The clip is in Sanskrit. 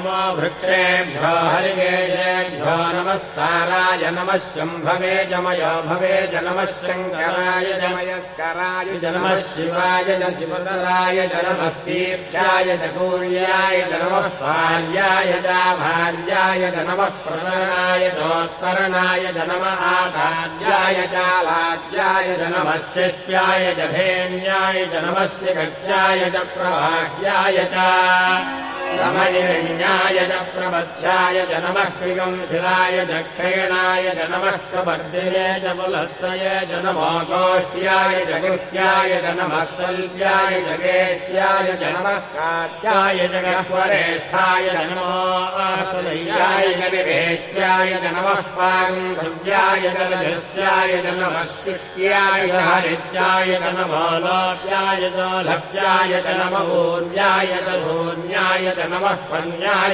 नमो वृक्षेभ्यो हरिकेशेभ्यो नमस्ताराय नमः शम्भवे जमयो भवे च नमः शङ्कराय जमयस्कराय च नमः शिवाय च शिवतराय च नमः तीर्थ्याय च कूल्याय च नमः पाल्याय च भाल्याय च नमः प्रतरणाय चोत्तरणाय च नमः आधार्याय च लाज्याय च नमः शिष्याय च धेन्याय च नमः शिखस्याय च प्रवाह्याय च रमयिण्याय च प्रबध्याय च नमः क्रियंशिलाय च क्षयणाय च नमः प्रवर्धिने च पुलस्तये च नमो गोष्ठ्याय च गुह्याय च नमः शल्याय च गेष्ट्याय च नमः कात्याय च गह्वरेष्ठाय च नमो आकुलय्याय च निवेष्ट्याय च नमः पागन्धव्याय च लघस्याय च नमः शुष्क्याय च हरित्याय च नमो लोप्याय च लभ्याय च नमो ऊर्याय च शून्याय च नमः पन्याय